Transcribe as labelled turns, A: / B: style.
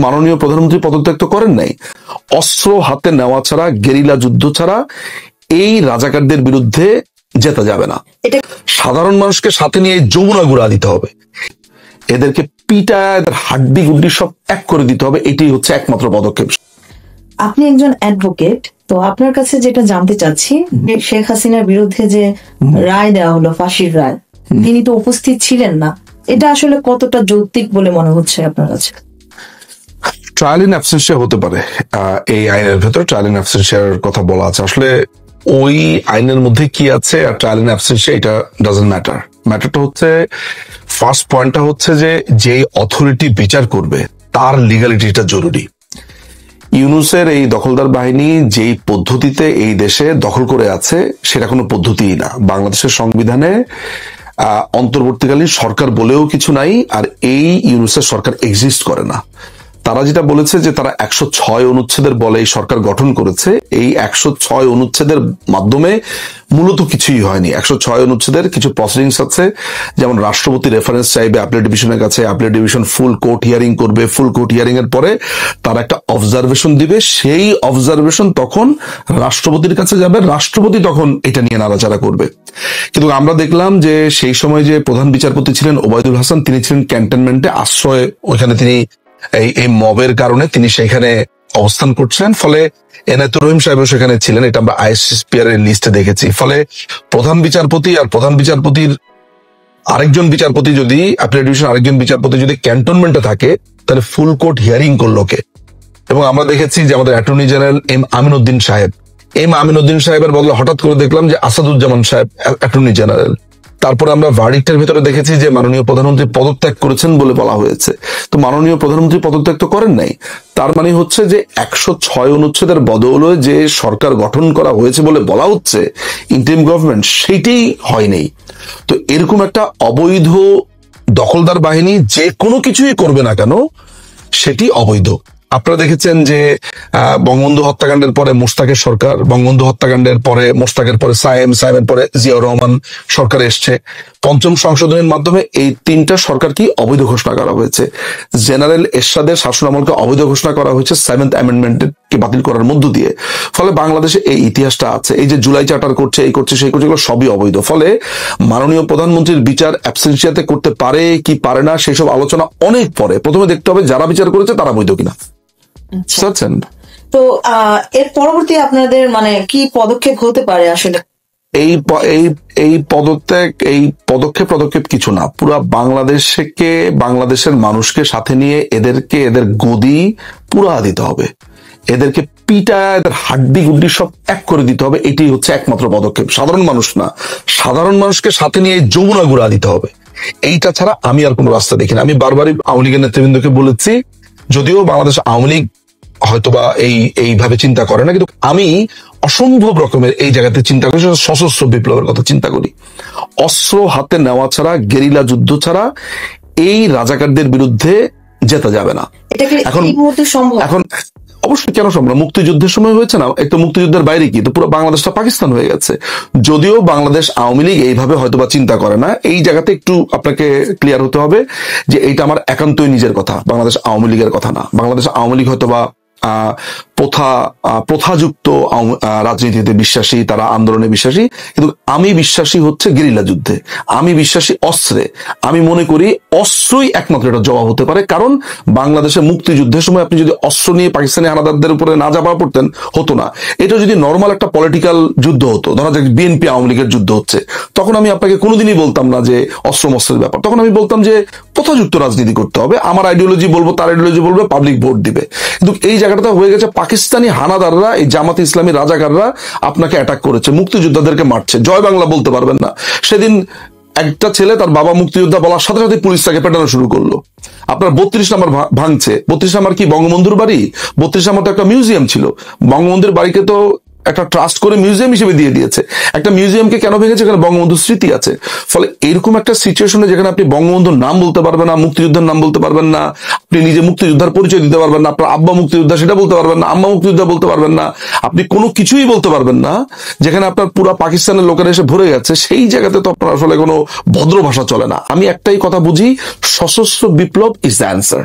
A: মাননীয় প্রধানমন্ত্রী পদত্যাগ তো করেন নাই। অস্ত্র হাতে নেওয়া ছাড়া, গেরিলা যুদ্ধ ছাড়া এই রাজাকারদের বিরুদ্ধে জেতা যাবে না। সাধারণ মানুষকে সাথে নিয়ে যমুনা গুড়া দিতে হবে, এদেরকে পিটা, এদের হাড্ডি গুড্ডি সব এক করে দিতে হবে। এটাই হচ্ছে একমাত্র পদক্ষেপ।
B: আপনি একজন অ্যাডভোকেট, তো আপনার কাছে যেটা জানতে চাচ্ছি, শেখ হাসিনার বিরুদ্ধে যে রায় দেওয়া হলো, ফাঁসির রায়, তিনি তো উপস্থিত ছিলেন না, এটা আসলে কতটা যৌক্তিক বলে মনে হচ্ছে আপনার কাছে?
A: ট্রায়াল ইন অ্যাবসেন্সিয়া হতে পারে, এই আইনের ভেতরে ট্রায়াল ইন অ্যাবসেন্সিয়ার কথা বলা আছে। আসলে ওই আইনের মধ্যে কি আছে আর ট্রায়াল ইন অ্যাবসেন্সিয়া, এটা ডাজন্ট ম্যাটার। ম্যাটারটা হচ্ছে, ফার্স্ট পয়েন্টটা হচ্ছে যে অথরিটি বিচার করবে তার লিগালিটিটা জরুরি। ইউনূসের এই দখলদার বাহিনী যেই পদ্ধতিতে এই দেশে দখল করে আছে, সেটা কোনো পদ্ধতিই না। বাংলাদেশের সংবিধানে অন্তর্বর্তীকালীন সরকার বলেও কিছু নাই, আর এই ইউনূসের সরকার এক্সিস্ট করে না। তারা যেটা বলেছে যে তারা 106 অনুচ্ছেদের বলে এই সরকার গঠন করেছে, এই 106 অনুচ্ছেদের মাধ্যমে মূলত কিছুই হয়নি। 106 অনুচ্ছেদের কিছু প্রসিডিংস আছে, যেমন রাষ্ট্রপতি রেফারেন্স চাইবে অ্যাপিলেট ডিভিশনের কাছে, অ্যাপিলেট ডিভিশন ফুল কোর্ট হিয়ারিং করবে, ফুল কোর্ট হিয়ারিং এর পরে তারা একটা অবজারভেশন দিবে, সেই অবজারভেশন তখন রাষ্ট্রপতির কাছে যাবে, রাষ্ট্রপতি তখন এটা নিয়ে নাড়াচাড়া করবে। কিন্তু আমরা দেখলাম যে সেই সময় যে প্রধান বিচারপতি ছিলেন ওবায়দুল হাসান, তিনি ছিলেন ক্যান্টনমেন্টে আশ্রয়, ওইখানে তিনি এই মবের কারণে তিনি সেখানে অবস্থান করছেন। ফলে এনায়েতুর রহিম সাহেব সেখানে ছিলেন, এটা আমরা আইএসপিআর এর লিস্টে দেখেছি। ফলে প্রধান বিচারপতি আর প্রধান বিচারপতির আরেকজন বিচারপতি যদি, অ্যাপিলেট ডিভিশন আরেকজন বিচারপতি যদি ক্যান্টনমেন্টে থাকে, তাহলে ফুল কোর্ট হিয়ারিং করলো কে? এবং আমরা দেখেছি যে আমাদের অ্যাটর্নি জেনারেল আমিনউদ্দিন সাহেবের বদলে হঠাৎ করে দেখলাম যে আসাদুজ্জামান সাহেব অ্যাটর্নি জেনারেল। তারপরে আমরা ভার্ডিক্টের ভিতরে দেখেছি যে মাননীয় প্রধানমন্ত্রী পদত্যাগ করেছেন বলে বলা হয়েছে। তো মাননীয় প্রধানমন্ত্রী পদত্যাগ তো করেন নাই। তার মানে হচ্ছে যে 106 অনুচ্ছেদের বদলে যে সরকার গঠন করা হয়েছে বলে বলা হচ্ছে ইন্টারিম গভর্নমেন্ট, সেইটাই হয়নি। তো এরকম একটা অবৈধ দখলদার বাহিনী যে কোনো কিছুই করবে না কেন, সেটি অবৈধ। আপনারা দেখেছেন যে বঙ্গবন্ধু হত্যাকাণ্ডের পরে মোশতাকের সরকার, বঙ্গবন্ধু হত্যাকাণ্ডের পরে মোশতাকের পরে সায়েমের পরে জিয়াউর রহমান সরকার এসছে। পঞ্চম সংশোধনের মাধ্যমে এই তিনটা সরকার কি অবৈধ ঘোষণা করা হয়েছে। জেনারেল এরশাদের শাসনামলকে অবৈধ ঘোষণা করা হয়েছে 7th অ্যামেন্ডমেন্টকে বাতিল করার মধ্য দিয়ে। ফলে বাংলাদেশে এই ইতিহাসটা আছে, এই যে জুলাই চার্টার করছে, এই করছে, সেই করছে, এগুলো সবই অবৈধ। ফলে মাননীয় প্রধানমন্ত্রীর বিচার অ্যাবসেন্সিয়াতে করতে পারে কি পারে না, সেই সব আলোচনা অনেক পরে। প্রথমে দেখতে হবে যারা বিচার করেছে তারা বৈধ কিনা।
B: তো এর পরবর্তী আপনাদের মানে কি পদক্ষেপ হতে পারে? আসলে
A: এই পদক্ষেপ কিছু না, পুরা বাংলাদেশের মানুষকে সাথে নিয়ে এদের গদি পুরা দিতে হবে, এদেরকে পিটা, এদের হাড্ডি গুড্ডি সব এক করে দিতে হবে। এটাই হচ্ছে একমাত্র পদক্ষেপ। সাধারণ মানুষ না, সাধারণ মানুষকে সাথে নিয়ে যমুনা গুড়া দিতে হবে। এইটা ছাড়া আমি আর কোনো রাস্তা দেখি না। আমি বারবারই আওয়ামী লীগের নেতৃবৃন্দকে বলেছি, যদিও বাংলাদেশ আওয়ামী লীগ হয়তোবা এইভাবে চিন্তা করে না, কিন্তু আমি অসম্ভব রকমের এই জায়গাতে চিন্তা করি, সশস্ত্র বিপ্লবের কথা চিন্তা করি। অস্ত্র হাতে নেওয়া ছাড়া, গেরিলা যুদ্ধ ছাড়া এই রাজাকারদের বিরুদ্ধে জেতা যাবে না। এখন অবশ্যই কেন সম্ভব? মুক্তিযুদ্ধের সময় হয়েছে না, একটু মুক্তিযুদ্ধের বাইরে কি তো পুরো বাংলাদেশটা পাকিস্তান হয়ে গেছে। যদিও বাংলাদেশ আওয়ামী লীগ এইভাবে হয়তোবা চিন্তা করে না, এই জায়গাতে একটু আপনাকে ক্লিয়ার হতে হবে যে এইটা আমার একান্তই নিজের কথা, বাংলাদেশ আওয়ামী লীগের কথা না। বাংলাদেশ আওয়ামী লীগ হয়তোবা প্রথাযুক্ত রাজনীতিতে বিশ্বাসী, তারা আন্দোলনে বিশ্বাসী, কিন্তু আমি বিশ্বাসী হচ্ছে গেরিলা যুদ্ধে, আমি বিশ্বাসী অস্ত্রে। আমি মনে করি অস্ত্রই একমাত্র এটা জবাব হতে পারে। কারণ বাংলাদেশের মুক্তিযুদ্ধের সময় আপনি যদি অস্ত্র নিয়ে পাকিস্তানি হানাদারদের উপরে না ঝাঁপিয়ে পড়তেন, হতো না। এটা যদি নর্মাল একটা পলিটিক্যাল যুদ্ধ হতো, ধরা যাক বিএনপি আওয়ামী লীগের যুদ্ধ হচ্ছে, তখন আমি আপনাকে কোনোদিনই বলতাম না যে অস্ত্র মস্ত্রের ব্যাপার। তখন আমি বলতাম যে প্রথাযুক্ত রাজনীতি করতে হবে, আমার আইডিওলজি বলবো, তার আইডিওলজি বলবে, পাবলিক ভোট দিবে। কিন্তু এই জায়গাটা হয়ে গেছে পাকিস্তানি হানাদাররা, এই জামাতে ইসলামী রাজাকাররা আপনাকে অ্যাটাক করেছে, মুক্তিযোদ্ধাদেরকে মারছে, জয় বাংলা বলতে পারবেন না। সেদিন একটা ছেলে তার বাবা মুক্তিযোদ্ধা বলার সাথে সাথে পুলিশ তাকে পেটানো শুরু করলো। আপনার 32 নম্বর ভাঙছে। 32 নম্বর কি বঙ্গবন্ধুর বাড়ি? 32 নম্বর তো একটা মিউজিয়াম ছিল। বঙ্গবন্ধুর বাড়িকে তো একটা ট্রাস্ট করে মিউজিয়াম হিসেবে দিয়ে দিয়েছে। একটা মিউজিয়ামকে কেন ভেঙেছে? এখানে বঙ্গবন্ধুর স্মৃতি আছে। ফলে এরকম একটা সিচুয়েশনে যেখানে আপনি বঙ্গবন্ধুর নাম বলতে পারবেন না, মুক্তিযোদ্ধার নাম বলতে পারবেন না, আপনি নিজে মুক্তিযোদ্ধার পরিচয় দিতে পারবেন না, আপনার আব্বা মুক্তিযোদ্ধা সেটা বলতে পারবেন না, আম্মা মুক্তিযোদ্ধা বলতে পারবেন না, আপনি কোনো কিছুই বলতে পারবেন না, যেখানে আপনার পুরা পাকিস্তানের লোকেরা এসে ভরে গেছে, সেই জায়গাতে তো আপনার আসলে কোনো ভদ্র ভাষা চলে না। আমি একটাই কথা বুঝি, সশস্ত্র বিপ্লব ইজ দ্য অ্যান্সার।